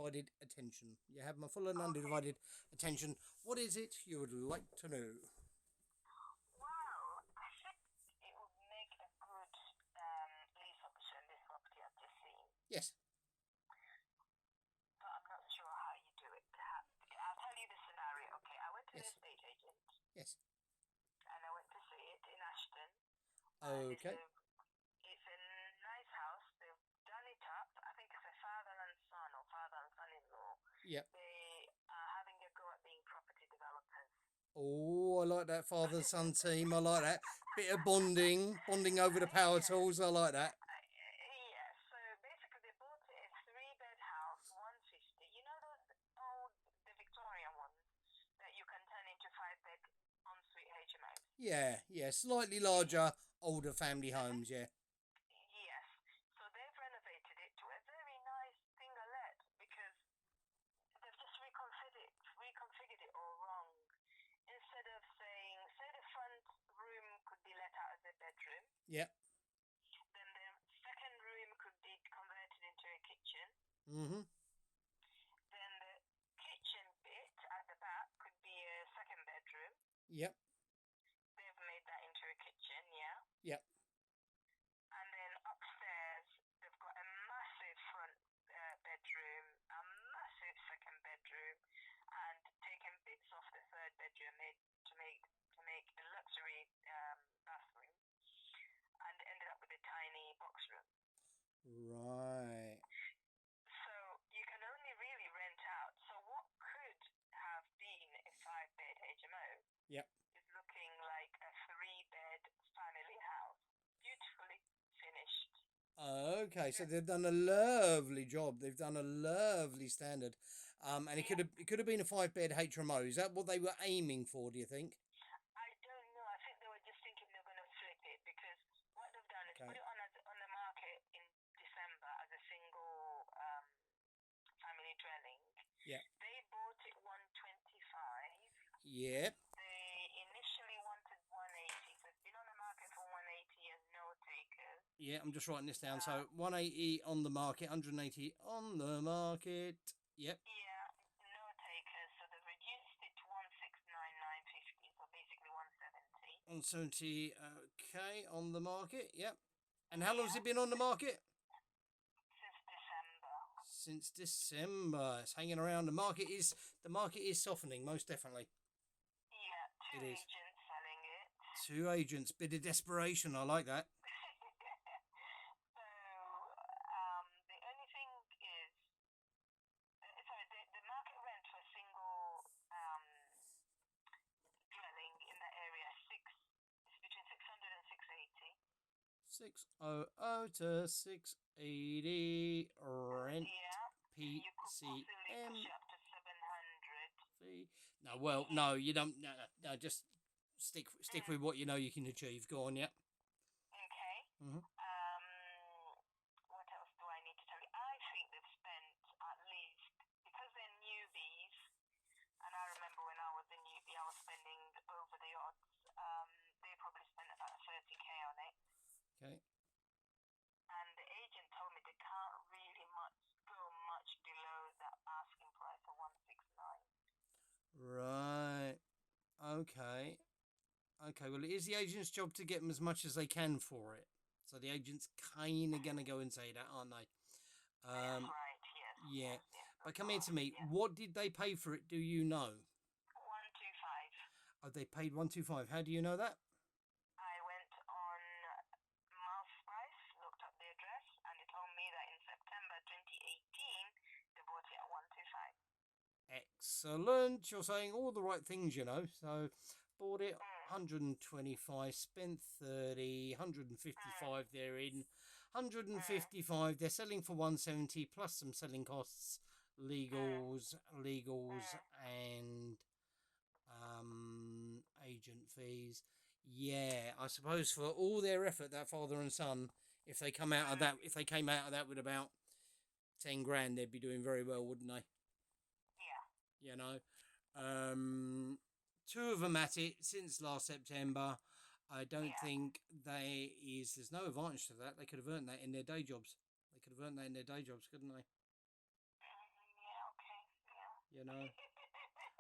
undivided attention. You have my full and undivided attention. What is it you would like to know? Well, I think it would make a good lease option, this property I've just seen. Yes. But I'm not sure how you do it. I'll tell you the scenario. Okay, I went to the Yes. estate agent Yes. and I went to see it in Ashton. Okay. It's a nice house. They've done it up. I think it's a father and son or father and son-in-law. Yep. They are having a go at being property developers. Oh, I like that father-son team. I like that. Bit of bonding over the power tools. I like that. Yes. So basically, they bought a three-bed house, 150. You know the Victorian ones that you can turn into five-bed ensuite HMOs? Yeah. Slightly larger, older family homes, yeah. Yes. So they've renovated it to a very nice single-let because they've just reconfigured it all wrong. Instead of saying, say the front room could be let out as a bedroom. Yep. Then the second room could be converted into a kitchen. Mm-hmm. Then the kitchen bit at the back could be a second bedroom. Yep. They've made that into a kitchen, yeah? Yep. And then upstairs, they've got a massive front bedroom, a massive second bedroom, and taken bits off the third bedroom to make a luxury bathroom, and ended up with a tiny box room. Right. So you can only really rent out. So what could have been a five-bed HMO Yep. is looking like a three-bed family house, beautifully finished. Okay, so they've done a lovely job. They've done a lovely standard. And it could have been a 5-bed HMO. Is that what they were aiming for, do you think? I don't know. I think they were just thinking they're going to flip it because what they've done is put it on the market in December as a single family dwelling. Yeah. They bought it 125. Yep. They initially wanted 180, so it's been on the market for 180 and no takers. Yeah, I'm just writing this down. So 180 on the market, 180 on the market. Yep. Yeah, no takers, so they've reduced it to 169,950, so basically 170. 170, okay, on the market. Yep. And how long has it been on the market? Since December. Since December. It's hanging around. The market is softening, most definitely. Yeah, two It is. agents selling it. Two agents, bit of desperation. I like that. So the only thing is, the market rent for a single dwelling in that area is between 600 and 680. 600 to 680 rent. Yeah. You could possibly PCM. push it up to 700. Fee. No, well, no, you don't. No, just stick with what you know you can achieve. Go on, yeah. Okay. Mm-hmm. What else do I need to tell you? I think they've spent at least, because they're newbies, and I remember when I was a newbie, I was spending over the odds. They probably spent about 30k on it. Okay. And the agent told me they can't really go much below that asking price of 169. Right. Okay. Well, it is the agent's job to get them as much as they can for it. So the agent's kind of going to go and say that, aren't they? That's right, yes. Yeah. Yes, But come here to me. Yeah. What did they pay for it? Do you know? 125. Oh, they paid 125. How do you know that? I went on Mouse Price, looked up the address, and it told me that in September 2018, they bought it at 125. Excellent. You're saying all the right things, you know. So, bought it 125, spent 30, 155 they're in. 155, they're selling for 170 plus some selling costs, legals, and agent fees. Yeah, I suppose for all their effort, that father and son, if they came out of that with about 10 grand, they'd be doing very well, wouldn't they? Yeah. You know, two of them at it since last September. I don't think there's no advantage to that. They could have earned that in their day jobs. Couldn't they? Yeah, You know,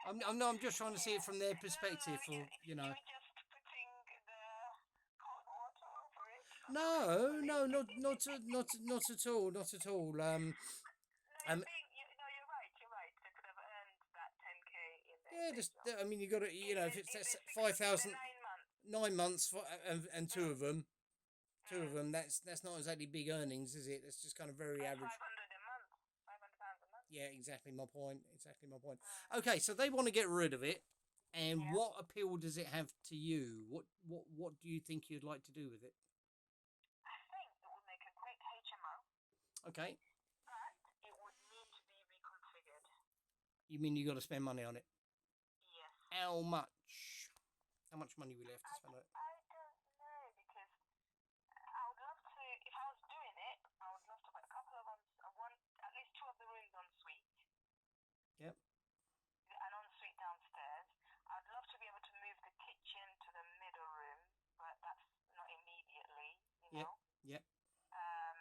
I'm just trying to see it from their perspective, or You're just putting the cold water over it, No, hopefully. no, not at all, not at all. No, Um, no, you're right, you're right. They could have earned that 10K in yeah, their just job. I mean, you got to, if it's In the that's six, in the 5,000, 9 months. 9 months for, and two Mm, of them, mm. that's not exactly big earnings, is it? It's just kind of very That's average. 500 a month. £500 a month. Yeah, exactly my point. Exactly my point. Mm. Okay, so they want to get rid of it, and Yeah. what appeal does it have to you? What do you think you'd like to do with it? I think it would make a great HMO, Okay, but it would need to be reconfigured. you mean you got to spend money on it? Yes. How much? How much money will you have to spend on it? I don't know because I would love to, if I was doing it, I would love to put a couple of at least two of the rooms en suite, Yep, an ensuite downstairs. I'd love to be able to move the kitchen to the middle room, but that's not immediately, you yep, know. yep. Um,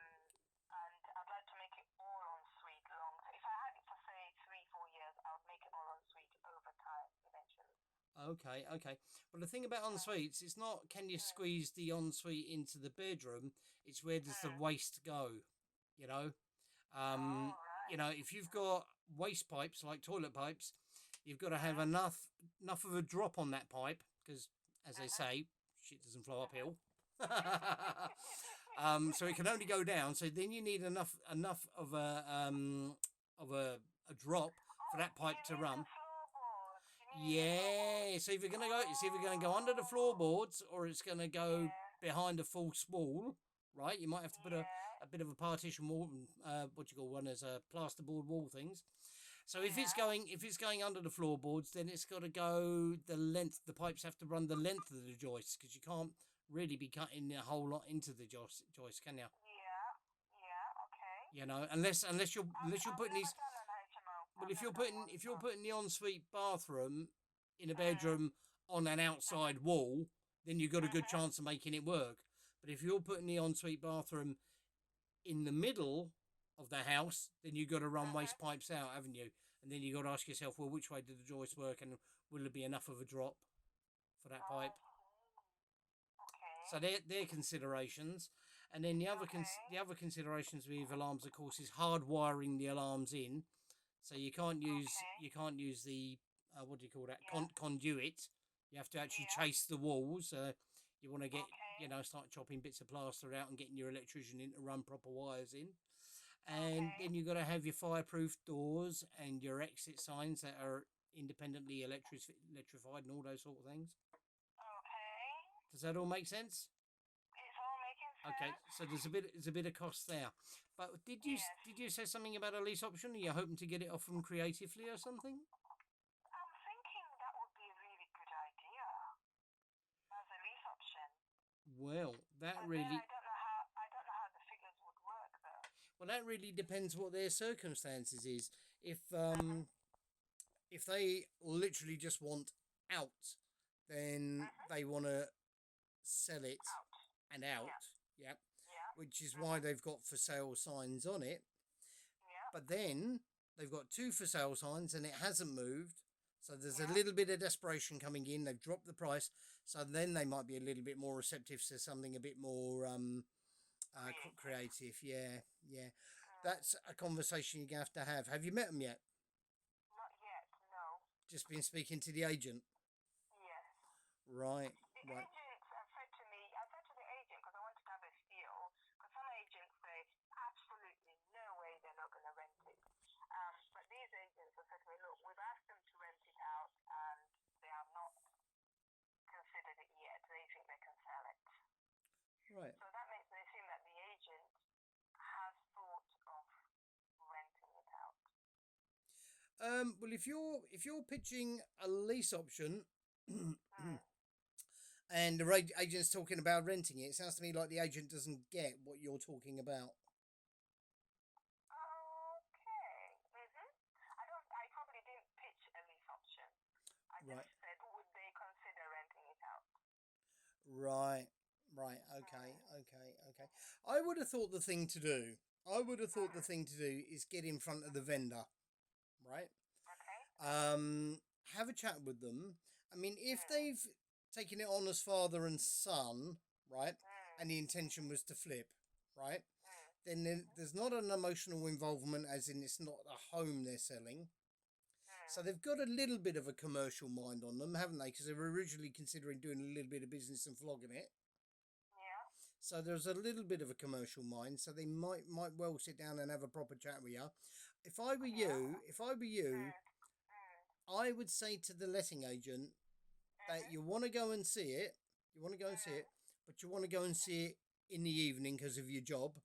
and I'd like to make it all ensuite long. So if I had it for say 3-4 years, I would make it all ensuite over time eventually. Okay, okay. But the thing about ensuites, it's not can you squeeze the ensuite into the bedroom. It's where does the waste go? You know, Oh, um, right. if you've got waste pipes like toilet pipes, you've got to have enough of a drop on that pipe because, as they say, shit doesn't flow uphill. So it can only go down. So then you need enough of a drop for Oh, that pipe you to mean the run. floorboards? You mean in the floorboards? Yeah, so if you're gonna go, it's either going to go under the floorboards or it's going to go Yeah, behind a false wall, right? You might have to put yeah, a bit of a partition wall, what you call one as a plasterboard wall things. So yeah. if it's going under the floorboards, then it's got to go the length. The pipes have to run the length of the joists because you can't really be cutting a whole lot into the joist, can you? Yeah, yeah, okay. You know, unless you're I've putting never these. done an HMO. Well, I've never done one, if so. you're putting the ensuite bathroom in a Mm, bedroom on an outside wall, then you've got a good chance of making it work. But if you're putting the ensuite bathroom in the middle of the house, then you've got to run waste pipes out, haven't you? And then you've got to ask yourself, well, which way did the joist work, and will there be enough of a drop for that I pipe? see. Okay, So they're considerations. And then okay. the other considerations with alarms, of course, is hardwiring the alarms in. So Okay. you can't use the what do you call that Yeah. conduit. You have to actually Yeah. chase the walls. You want to get Okay. start chopping bits of plaster out and getting your electrician in to run proper wires in. And Okay. then you've got to have your fireproof doors and your exit signs that are independently electrified and all those sort of things. Okay. Does that all make sense? It's all making Okay, sense. so there's a bit of cost there. But Yes. did you say something about a lease option? Are you hoping to get it off from Creatively or something? I'm thinking that would be a really good idea as a lease option. Well, that But then really I don't know how the figures would work though. well that really depends what their circumstances is. Mhm. If they literally just want out, then Mhm. they want to sell it Out. and out. Yeah. Yeah, Yeah. which is why Mhm. they've got for sale signs on it. Yeah. But then they've got two for sale signs and it hasn't moved. So there's a Yeah. little bit of desperation coming in. They've dropped the price. So then they might be a little bit more receptive to something a bit more Creative. creative. Yeah, yeah. Mm. That's a conversation you're going to have. Have you met them yet? Not yet. No. Just been speaking to the agent. Yes. Right, The right. agents have said to me, I said to the agent because I wanted to have a feel, because some agents say absolutely no way they're not going to rent it. But these agents have said to me, look, we've asked them to rent it out and they have not considered it yet. They think they can sell it. Right. So that makes me assume that the agent has thought of renting it out. Well, if you're pitching a lease option, Hmm. and the agent's talking about renting it, it sounds to me like the agent doesn't get what you're talking about. Okay. Mhm. I probably didn't pitch a lease option. I just Right, said, would they consider renting it out? right, right. Okay, Mm. okay, okay. I would have thought the thing to do. I would have thought the Mhm. thing to do is get in front of the vendor, right? Okay. Um, have a chat with them. I mean, if Mm. they've taken it on as father and son, right, Mm. and the intention was to flip, right, Mm. then there's not an emotional involvement, as in it's not a home they're selling. Mm. So they've got a little bit of a commercial mind on them, haven't they? Because they were originally considering doing a little bit of business and flogging it. Yeah. So there's a little bit of a commercial mind. So they might well sit down and have a proper chat with you. Yeah. If I were you, Mm. Mm. I would say to the letting agent that Mhm. you want to go and see it. You want to go and see Mm. it, but you want to go and see it in the evening because of your job. Mhm.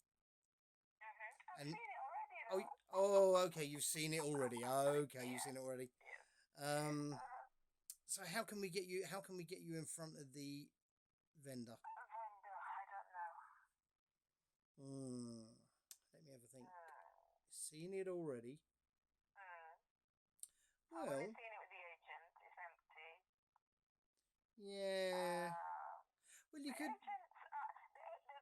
I've And seen it already, oh, though. okay, you've seen it already. Okay, you've Yes. seen it already. Yes. Yes. Um, so how can we get you? How can we get you in front of the vendor? Vendor. I don't know. Hmm. Let me have a think. Mm. Seen it already? Mm. I've only Well, seen it with the agent. It's empty. yeah. Um, Well, you the could. agents.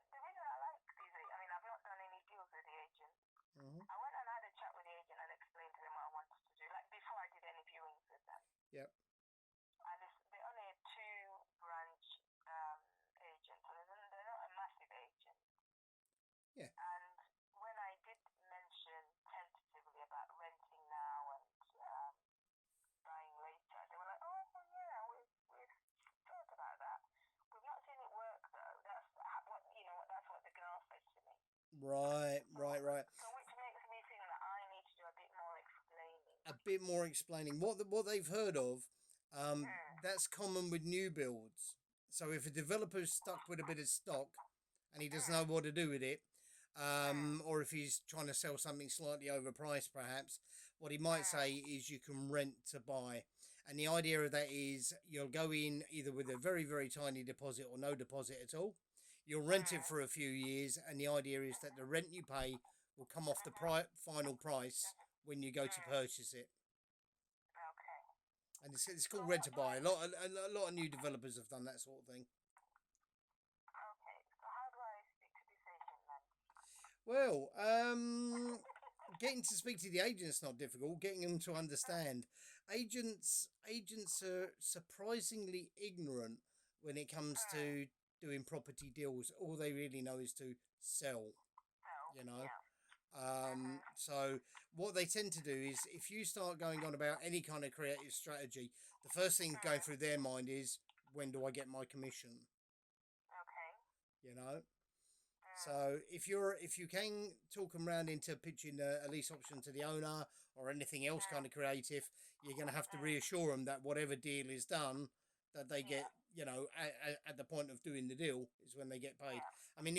The reason I like these. I mean, I've not done any deals with the agent. Uh-huh. I went and had a chat with the agent and explained to them what I wanted to do, like before I did any viewings with them. Yep. And they're only a two-branch agent, so they're not a massive agent. Yeah. And when I did mention tentatively about renting now and buying later, they were like, "Oh, well, yeah, we've thought about that. We've not seen it work though. That's what That's what the girl said to me. Right. So, Right. Right. so which makes me think that I need to do a bit more explaining. A bit more explaining what they've heard of. Mm. That's common with new builds. So if a developer's stuck with a bit of stock and he doesn't know Mm. what to do with it, Mm. or if he's trying to sell something slightly overpriced, perhaps, what he might Mm. say is you can rent to buy. And the idea of that is you'll go in either with a very, very tiny deposit or no deposit at all. You'll rent it Mm. for a few years, and the idea is that the rent you pay will come off the final price when you go to Mm. purchase it. Okay. And it's So called rent what to do I? buy. A lot of new developers have done that sort of thing. Okay. So how do I speak to this agent then? Well, getting to speak to the agent's not difficult. Getting them to understand. Agents are surprisingly ignorant when it comes Mm. to doing property deals. All they really know is to sell. No. You know. Yeah. Mhm. So what they tend to do is if you start going on about any kind of creative strategy, the first thing going Mm. through their mind is when do I get my commission? Okay. You know. Mm. So if you can talk them round into pitching a lease option to the owner or anything else Mm. kind of creative, you're going to have to Mm. reassure them that whatever deal is done, that they get Yeah. at the point of doing the deal is when they get paid. Yeah. I mean,